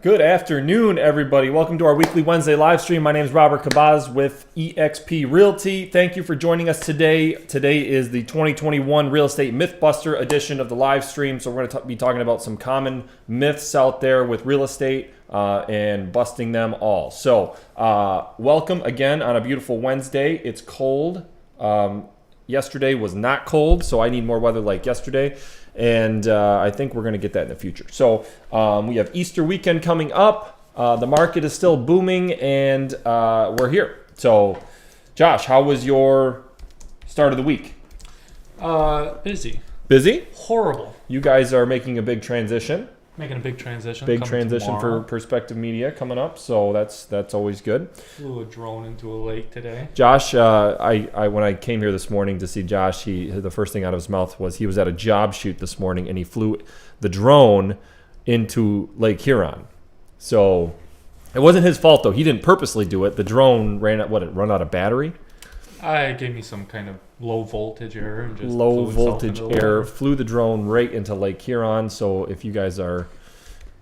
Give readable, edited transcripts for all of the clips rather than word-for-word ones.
Good afternoon, everybody. Welcome to our weekly Wednesday live stream. My name is Robert Cabaz with eXp Realty. Thank you for joining us today. Today is the 2021 Real Estate Mythbuster edition of the live stream. So we're going to be talking about some common myths out there with real estate and busting them all. So welcome again on a beautiful Wednesday. It's cold. Yesterday was not cold, so I need more weather like yesterday. And I think we're going to get that in the future. So we have Easter weekend coming up. The market is still booming, and we're here. So, Josh, how was your start of the week? Busy. Busy? Horrible. You guys are making a big transition. Making a big transition. Big transition tomorrow. for Perspective Media coming up, so that's always good. Flew a drone into a lake today. Josh, I when I came here this morning to see Josh, the first thing out of his mouth was he was at a job shoot this morning and he flew the drone into Lake Huron. So it wasn't his fault though. He didn't purposely do it. The drone ran out of battery. I gave me some kind of low voltage error and just Low flew itself voltage into the error, water. flew the drone right into Lake Huron. So if you guys are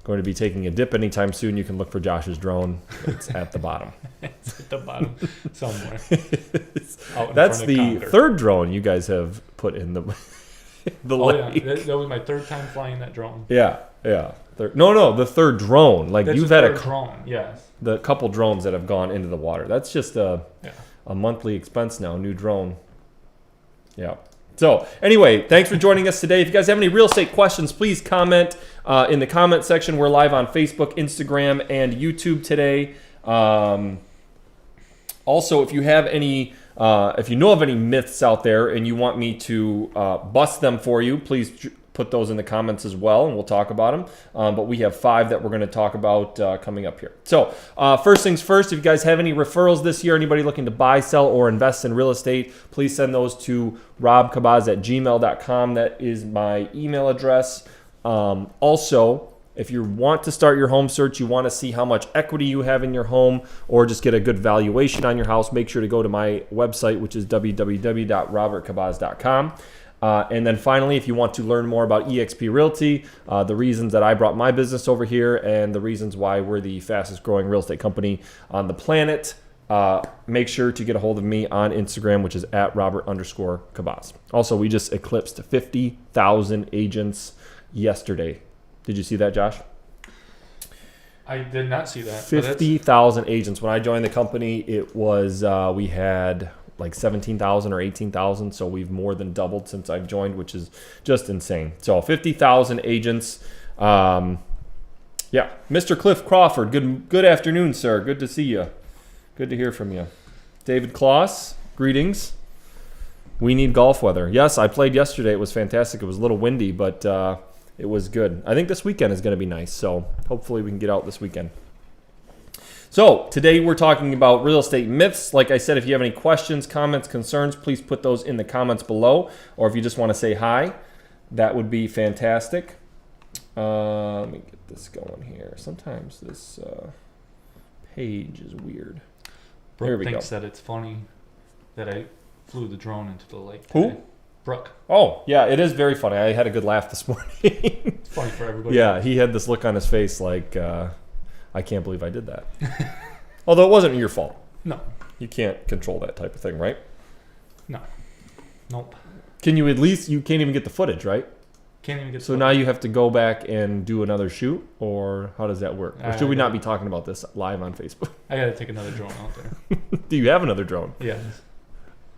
going to be taking a dip anytime soon, you can look for Josh's drone. It's at the bottom. It's at the bottom somewhere. Out in That's front of the Concord. third drone you guys have put in the lake. Yeah, that was my third time flying that drone. Yeah. No, the third drone. Like That's you've the had third drone. Yes. the couple drones that have gone into the water. That's just a monthly expense now, new drone. Yeah. So anyway, thanks for joining us today. If you guys have any real estate questions, please comment in the comment section. We're live on Facebook, Instagram, and YouTube today. Also, if you have any, if you know of any myths out there and you want me to bust them for you, please put those in the comments as well, and we'll talk about them. But we have 5 that we're going to talk about coming up here. So first things first, if you guys have any referrals this year, anybody looking to buy, sell, or invest in real estate, please send those to robcabaz@gmail.com. That is my email address. Also, if you want to start your home search, you want to see how much equity you have in your home, or just get a good valuation on your house, make sure to go to my website, which is www.robertcabaz.com. And then finally, if you want to learn more about eXp Realty, the reasons that I brought my business over here and the reasons why we're the fastest growing real estate company on the planet, make sure to get a hold of me on Instagram, which is @Robert_Cabaz. Also, we just eclipsed 50,000 agents yesterday. Did you see that, Josh? I did not see that. 50,000 agents. When I joined the company, it was, we had like 17,000 or 18,000. So we've more than doubled since I've joined, which is just insane. So 50,000 agents. Yeah. Mr. Cliff Crawford. Good afternoon, sir. Good to see you. Good to hear from you. David Kloss. Greetings. We need golf weather. Yes, I played yesterday. It was fantastic. It was a little windy, but it was good. I think this weekend is going to be nice. So hopefully we can get out this weekend. So today we're talking about real estate myths. Like I said, if you have any questions, comments, concerns, please put those in the comments below. Or if you just want to say hi, that would be fantastic. Let me get this going here. Sometimes this page is weird. Brooke Here we thinks go. that it's funny that I flew the drone into the lake Who? today. Brooke. Oh, yeah, it is very funny. I had a good laugh this morning. It's funny for everybody. Yeah, he had this look on his face like, I can't believe I did that. Although it wasn't your fault. No. You can't control that type of thing, right? No. Nope. Can you at least, you can't even get the footage, right? Can't even get So now you have to go back and do another shoot, or how does that work? Or should we not be talking about this live on Facebook? I gotta take another drone out there. Do you have another drone? Yes.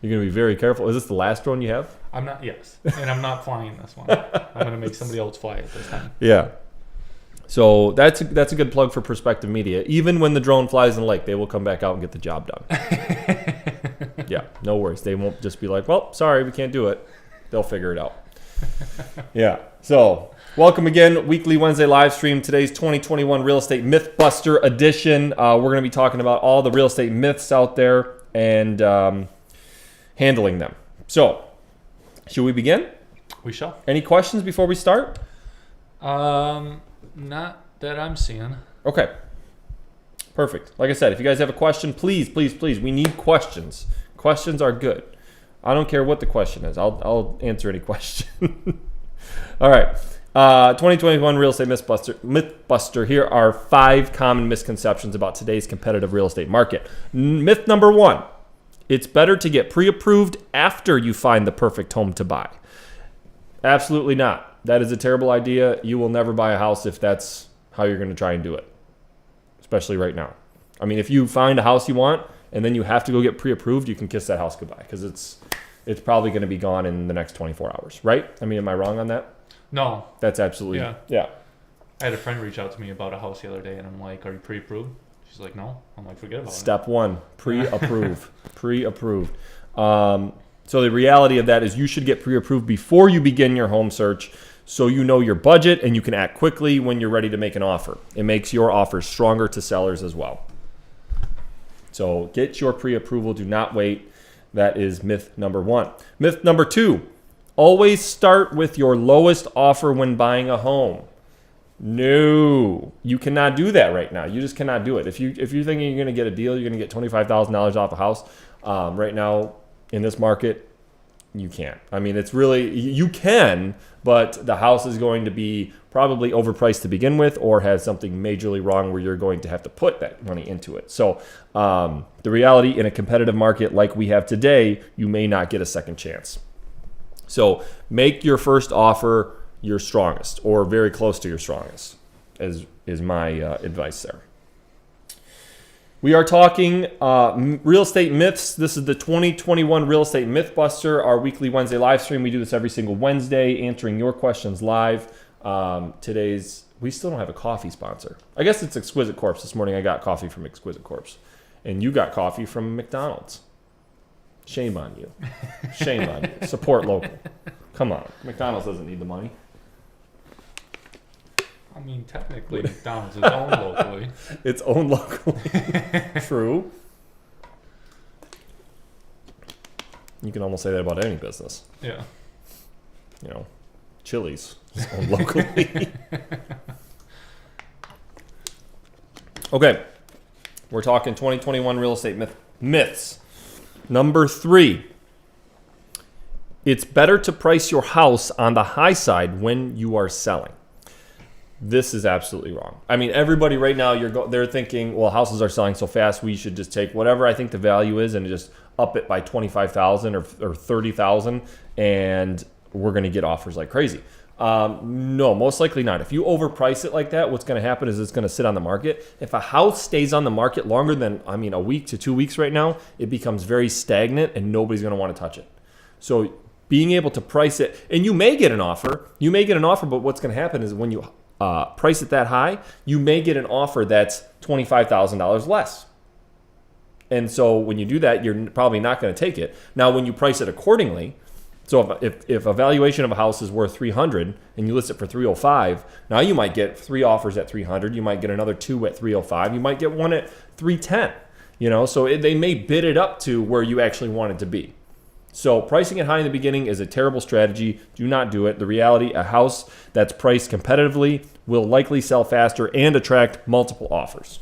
You're going to be very careful. Is this the last drone you have? I'm not. Yes. And I'm not flying this one. I'm gonna make somebody else fly it this time. Yeah. So that's a good plug for Perspective Media. Even when the drone flies in the lake, they will come back out and get the job done. Yeah, no worries. They won't just be like, well, sorry, we can't do it. They'll figure it out. Yeah. So welcome again, weekly Wednesday live stream. Today's 2021 Real Estate Mythbuster edition. We're going to be talking about all the real estate myths out there and handling them. So should we begin? We shall. Any questions before we start? Not that I'm seeing. Okay. Perfect. Like I said, if you guys have a question, please, we need questions. Questions are good. I don't care what the question is. I'll answer any question. All right. 2021 Real Estate Mythbuster. Here are 5 common misconceptions about today's competitive real estate market. Myth number 1, it's better to get pre-approved after you find the perfect home to buy. Absolutely not. That is a terrible idea. You will never buy a house if that's how you're going to try and do it, especially right now. I mean, if you find a house you want and then you have to go get pre-approved, you can kiss that house goodbye because it's probably going to be gone in the next 24 hours, right? I mean, am I wrong on that? No. That's absolutely, yeah. I had a friend reach out to me about a house the other day, and I'm like, "Are you pre-approved?" She's like, "No." I'm like, "Forget about it." Step 1, pre-approve. Pre-approved. So the reality of that is you should get pre-approved before you begin your home search so you know your budget and you can act quickly when you're ready to make an offer. It makes your offer stronger to sellers as well. So get your pre-approval. Do not wait. That is myth number 1. Myth number 2, always start with your lowest offer when buying a home. No, you cannot do that right now. You just cannot do it. If you're thinking you're going to get a deal, you're going to get $25,000 off a house. Right now in this market, you can't. I mean, it's really, you can, but the house is going to be probably overpriced to begin with or has something majorly wrong where you're going to have to put that money into it. So the reality in a competitive market like we have today, you may not get a second chance. So make your first offer your strongest or very close to your strongest is my advice there. We are talking real estate myths. This is the 2021 Real Estate Mythbuster, our weekly Wednesday live stream. We do this every single Wednesday, answering your questions live. We still don't have a coffee sponsor. I guess it's Exquisite Corpse. This morning I got coffee from Exquisite Corpse. And you got coffee from McDonald's. Shame on you. Shame on you. Support local. Come on. McDonald's doesn't need the money. I mean, technically, McDonald's is owned locally. It's owned locally. True. You can almost say that about any business. Yeah. You know, Chili's is owned locally. Okay. We're talking 2021 real estate myths. Number 3. It's better to price your house on the high side when you are selling. This is absolutely wrong. I mean, everybody right now, they're thinking, well, houses are selling so fast, we should just take whatever I think the value is and just up it by $25,000 or $30,000, and we're going to get offers like crazy. No, most likely not. If you overprice it like that, what's going to happen is it's going to sit on the market. If a house stays on the market longer than, a week to 2 weeks right now, it becomes very stagnant and nobody's going to want to touch it. So being able to price it, and you may get an offer, but what's going to happen is when you price it that high, you may get an offer that's $25,000 less. And so when you do that, you're probably not going to take it. Now, when you price it accordingly, so if a valuation of a house is worth $300 and you list it for $305, now you might get 3 offers at $300. You might get another 2 at $305. You might get one at $310. So they may bid it up to where you actually want it to be. So pricing it high in the beginning is a terrible strategy. Do not do it. The reality, a house that's priced competitively will likely sell faster and attract multiple offers.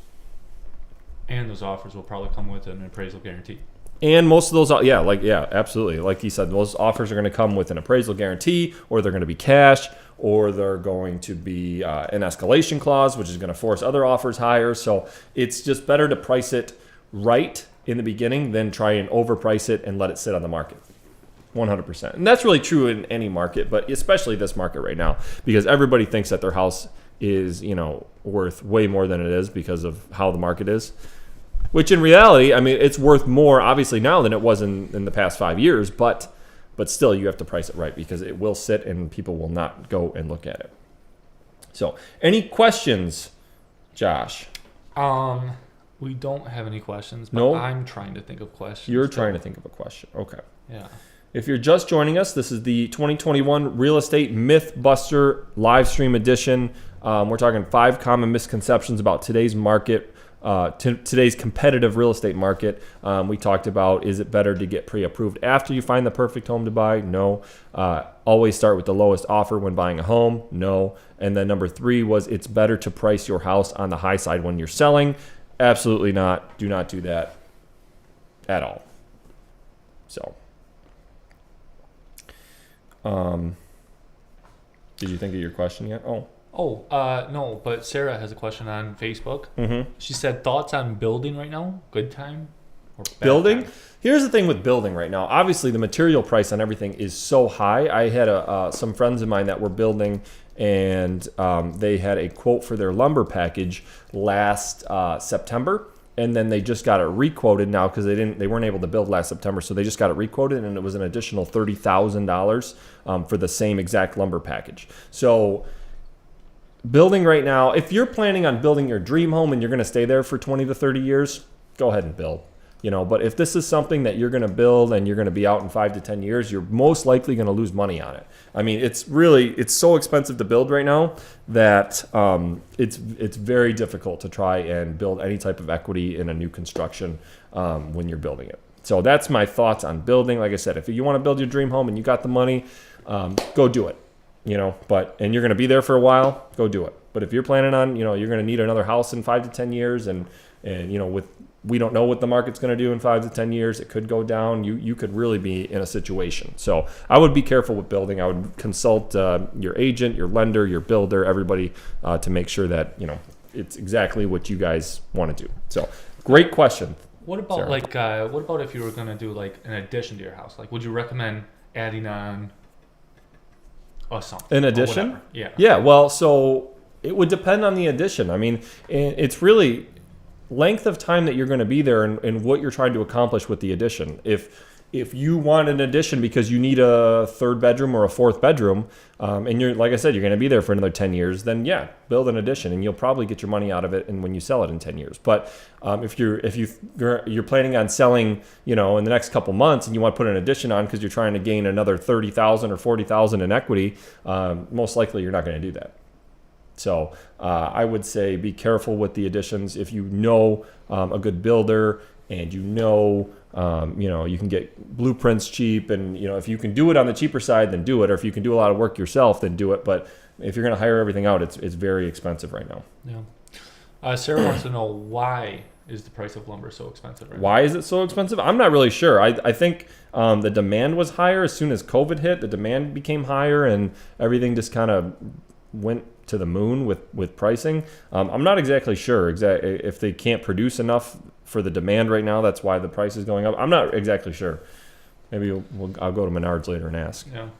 And those offers will probably come with an appraisal guarantee. And most of those, absolutely. Like he said, those offers are going to come with an appraisal guarantee, or they're going to be cash, or they're going to be an escalation clause, which is going to force other offers higher. So it's just better to price it right in the beginning than try and overprice it and let it sit on the market. 100%. And that's really true in any market, but especially this market right now, because everybody thinks that their house is, worth way more than it is because of how the market is. Which in reality, it's worth more obviously now than it was in the past 5 years, but still you have to price it right because it will sit and people will not go and look at it. So, any questions, Josh? We don't have any questions, but No? I'm trying to think of questions. You're trying to think of a question. Okay. Yeah. If you're just joining us, this is the 2021 Real Estate Mythbuster live stream edition. We're talking 5 common misconceptions about today's market, today's competitive real estate market. We talked about, is it better to get pre-approved after you find the perfect home to buy? No. Always start with the lowest offer when buying a home? No. And then number 3 was, it's better to price your house on the high side when you're selling? Absolutely not. Do not do that at all. So, Did you think of your question yet? Oh. No, but Sarah has a question on Facebook. Mm-hmm. She said, thoughts on building right now? Good time or bad Building? time? Here's the thing with building right now. Obviously, the material price on everything is so high. I had some friends of mine that were building, and they had a quote for their lumber package last September, and then they just got it requoted now because they weren't able to build last September, so they just got it requoted, and it was an additional $30,000 for the same exact lumber package. So building right now, if you're planning on building your dream home and you're going to stay there for 20 to 30 years, go ahead and build. But if this is something that you're going to build and you're going to be out in 5 to 10 years, you're most likely going to lose money on it. I mean, it's so expensive to build right now that it's very difficult to try and build any type of equity in a new construction when you're building it. So that's my thoughts on building. Like I said, if you want to build your dream home and you got the money, go do it. And you're going to be there for a while, go do it. But if you're planning on, you're going to need another house in 5 to 10 years, and we don't know what the market's going to do in 5 to 10 years. It could go down. You could really be in a situation. So I would be careful with building. I would consult your agent, your lender, your builder, everybody to make sure that, it's exactly what you guys want to do. So great question. What about Sarah. what about if you were going to do like an addition to your house? Like, would you recommend adding on something? An addition? Whatever? Yeah. Yeah. Well, so it would depend on the addition. I mean, it's really length of time that you're going to be there and what you're trying to accomplish with the addition. If you want an addition because you need a third bedroom or a fourth bedroom, and you're, like I said, you're going to be there for another 10 years, then yeah, build an addition and you'll probably get your money out of it and when you sell it in 10 years. But if you're planning on selling, in the next couple months and you want to put an addition on because you're trying to gain another 30,000 or 40,000 in equity, most likely you're not going to do that. So I would say be careful with the additions. If you know a good builder and you can get blueprints cheap, and if you can do it on the cheaper side, then do it. Or if you can do a lot of work yourself, then do it. But if you're going to hire everything out, it's very expensive right now. Yeah. Sarah wants to know, why is the price of lumber so expensive right now? Why is it so expensive? I'm not really sure. I think the demand was higher as soon as COVID hit. The demand became higher, and everything just kind of went to the moon with pricing. I'm not exactly sure if they can't produce enough for the demand right now. That's why the price is going up. I'm not exactly sure. Maybe I'll go to Menards later and ask. Yeah.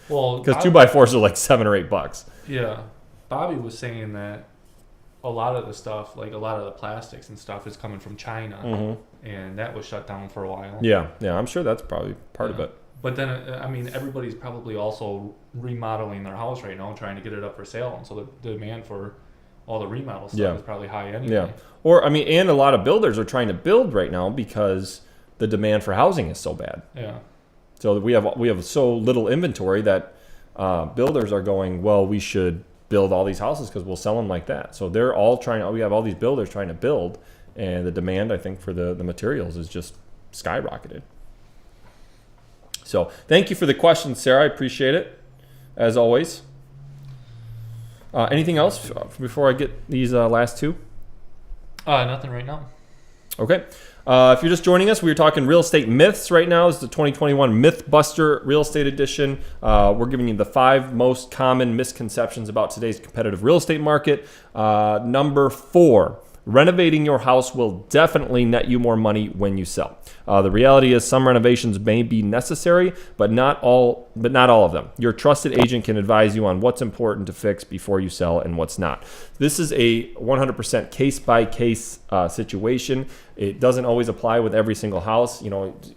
Well, because 2x4s are like $7 or $8. Yeah. Bobby was saying that a lot of the stuff, like a lot of the plastics and stuff, is coming from China, and that was shut down for a while. Yeah. I'm sure that's probably part of it. But then, everybody's probably also remodeling their house right now, trying to get it up for sale. And so the demand for all the remodel stuff is probably high anyway. Yeah. Or, and a lot of builders are trying to build right now because the demand for housing is so bad. Yeah. So we have so little inventory that builders are going, well, we should build all these houses because we'll sell them like that. So they're all we have all these builders trying to build, and the demand, I think, for the materials is just skyrocketed. So thank you for the question, Sarah. I appreciate it, as always. Anything else before I get these last two? Nothing right now. Okay. If you're just joining us, we're talking real estate myths right now. This is the 2021 Mythbuster Real Estate Edition. We're giving you the 5 most common misconceptions about today's competitive real estate market. Number 4. Renovating your house will definitely net you more money when you sell. The reality is some renovations may be necessary, but not all of them. Your trusted agent can advise you on what's important to fix before you sell and what's not. This is a 100% case-by-case situation. It doesn't always apply with every single house.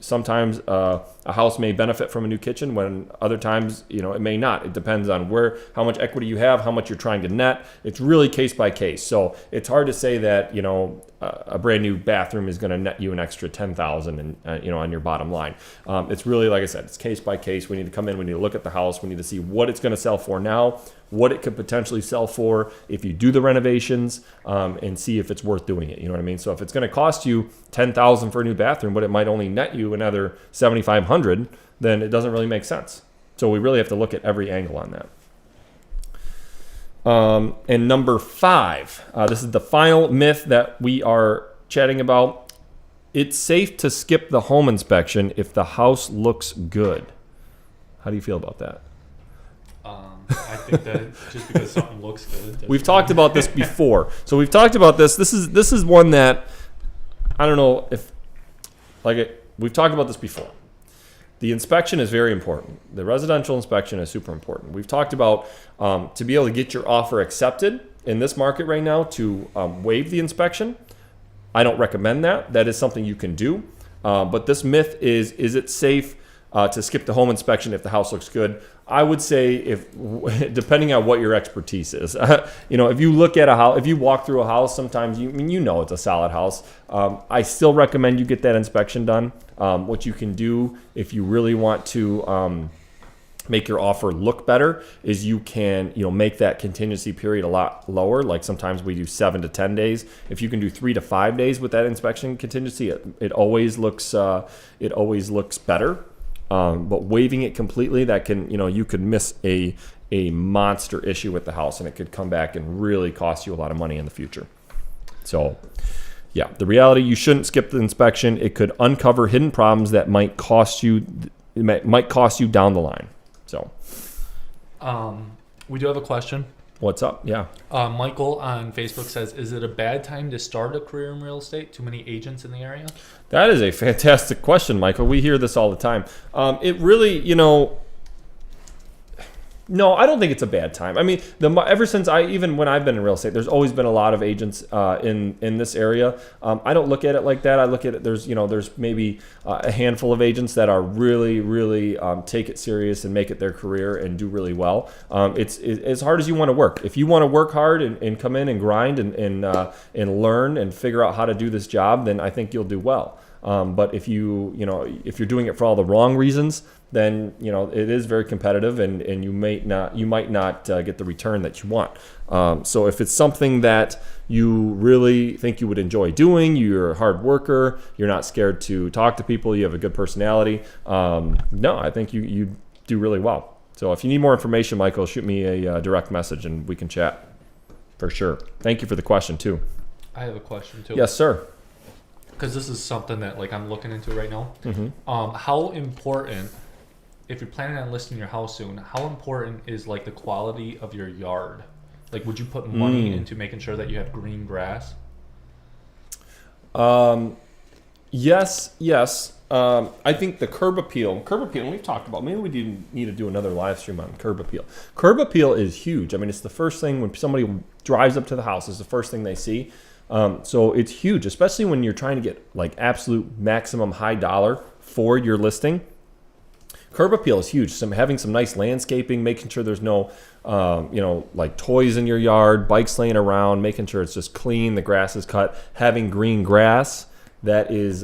Sometimes a house may benefit from a new kitchen when other times, it may not. It depends on how much equity you have, how much you're trying to net. It's really case by case. So it's hard to say that, a brand new bathroom is going to net you an extra $10,000 on your bottom line. It's really, like I said, it's case by case. We need to come in, we need to look at the house, we need to see what it's going to sell for now, what it could potentially sell for if you do the renovations, and see if it's worth doing it. You know what I mean? So if it's going to cost you $10,000 for a new bathroom, but it might only net you another $7,500, then it doesn't really make sense. So we really have to look at every angle on that. And number 5, this is the final myth that we are chatting about. It's safe to skip the home inspection if the house looks good. How do you feel about that? I think that just because something looks good. We've talked about this before. So we've talked about this. This is one that I don't know if we've talked about this before. The inspection is very important. The residential inspection is super important. We've talked about to be able to get your offer accepted in this market right now to waive the inspection. I don't recommend that. That is something you can do. But this myth is it safe to skip the home inspection if the house looks good? I would say depending on what your expertise is. If you look at a house, if you walk through a house, sometimes it's a solid house. I still recommend you get that inspection done. What you can do if you really want to make your offer look better is you can make that contingency period a lot lower. Like sometimes we do 7 to 10 days. If you can do 3 to 5 days with that inspection contingency, it always looks better. But waiving it completely, that can you could miss a monster issue with the house, and it could come back and really cost you a lot of money in the future. So yeah, the reality, you shouldn't skip the inspection. It could uncover hidden problems that might cost you down the line. So we do have a question. What's up? Yeah. Michael on Facebook says, is it a bad time to start a career in real estate? Too many agents in the area? That is a fantastic question, Michael. We hear this all the time. It really, no, I don't think it's a bad time. I mean, ever since even when I've been in real estate, there's always been a lot of agents in this area. I don't look at it like that. I look at it, there's maybe a handful of agents that are really, really take it serious and make it their career and do really well. It's as hard as you want to work. If you want to work hard and come in and grind and learn and figure out how to do this job, then I think you'll do well. But if if you're doing it for all the wrong reasons, then it is very competitive, and you might not get the return that you want. So if it's something that you really think you would enjoy doing, you're a hard worker, you're not scared to talk to people, you have a good personality, no, I think you do really well. So if you need more information, Michael, shoot me a direct message and we can chat for sure. Thank you for the question too. I have a question too. Yes, sir. Because this is something that I'm looking into right now. Mm-hmm. How important, if you're planning on listing your house soon, how important is the quality of your yard? Would you put money into making sure that you have green grass? Yes. I think the curb appeal, we've talked about, maybe we need to do another live stream on curb appeal. Curb appeal is huge. I mean, it's the first thing when somebody drives up to the house, is the first thing they see. So it's huge, especially when you're trying to get absolute maximum high dollar for your listing. Curb appeal is huge. Having some nice landscaping, making sure there's no, toys in your yard, bikes laying around, making sure it's just clean, the grass is cut, having green grass, that is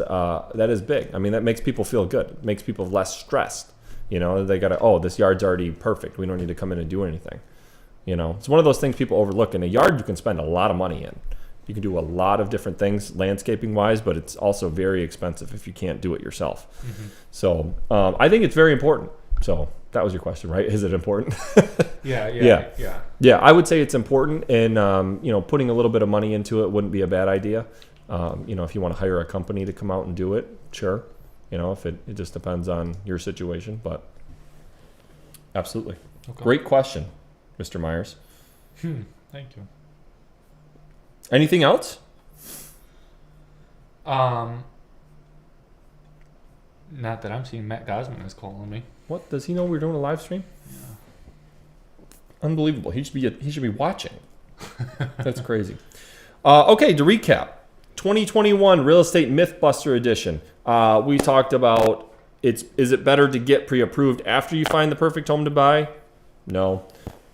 big. I mean, that makes people feel good. It makes people less stressed. They got this yard's already perfect. We don't need to come in and do anything. It's one of those things people overlook. In a yard, you can spend a lot of money in. You can do a lot of different things landscaping wise, but it's also very expensive if you can't do it yourself. Mm-hmm. So I think it's very important. So that was your question, right? Is it important? Yeah. I would say it's important, and putting a little bit of money into it wouldn't be a bad idea. If you want to hire a company to come out and do it, sure. If it just depends on your situation, but absolutely. Okay. Great question, Mr. Myers. Thank you. Anything else? Not that I'm seeing. Matt Gosman is calling me. What? Does he know we're doing a live stream? Yeah. Unbelievable. He should be watching. That's crazy. Okay, to recap, 2021 Real Estate Mythbuster Edition. We talked about is it better to get pre-approved after you find the perfect home to buy? No.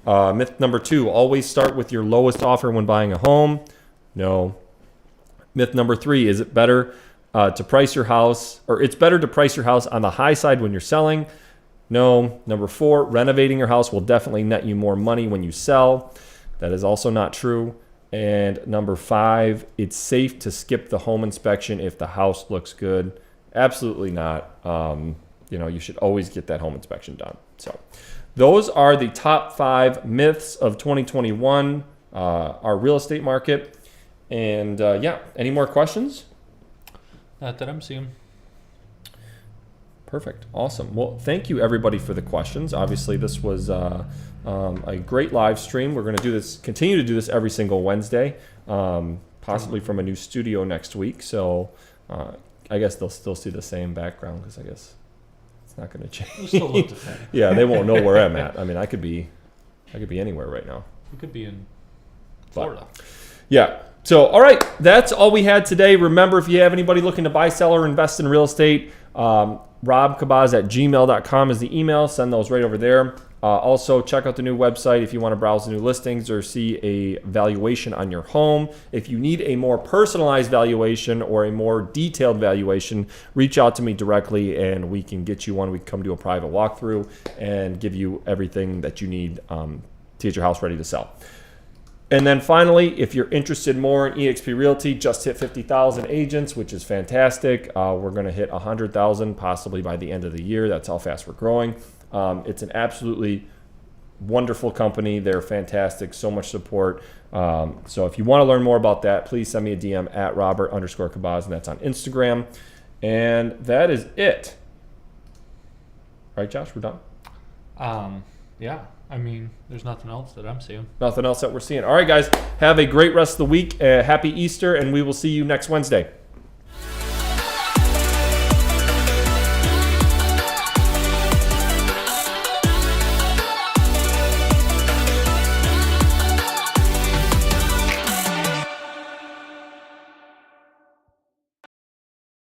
Myth number 2, always start with your lowest offer when buying a home. No. Myth number 3, is it better to price your house, or it's better to price your house on the high side when you're selling? No. Number 4, renovating your house will definitely net you more money when you sell. That is also not true. And number 5, it's safe to skip the home inspection if the house looks good. Absolutely not. You should always get that home inspection done. So those are the top 5 myths of 2021, our real estate market. And any more questions? Not that I'm seeing. Perfect. Awesome. Well, thank you everybody for the questions. Obviously, this was a great live stream. We're going to continue to do this every single Wednesday, possibly from a new studio next week. So I guess they'll still see the same background because I guess it's not going to change. It'll still look the same. Yeah, they won't know where I'm at. I mean, I could be anywhere right now. We could be in Florida. Yeah. So, all right, that's all we had today. Remember, if you have anybody looking to buy, sell, or invest in real estate, robkabaz@gmail.com is the email. Send those right over there. Also, check out the new website if you want to browse the new listings or see a valuation on your home. If you need a more personalized valuation or a more detailed valuation, reach out to me directly and we can get you one. We can come do a private walkthrough and give you everything that you need to get your house ready to sell. And then finally, if you're interested more in eXp Realty, just hit 50,000 agents, which is fantastic. We're going to hit 100,000 possibly by the end of the year. That's how fast we're growing. It's an absolutely wonderful company. They're fantastic. So much support. So if you want to learn more about that, please send me a DM at Robert_Kabaz, and that's on Instagram. And that is it. All right, Josh, we're done. Yeah. I mean, there's nothing else that I'm seeing. Nothing else that we're seeing. All right, guys, have a great rest of the week. Happy Easter, and we will see you next Wednesday.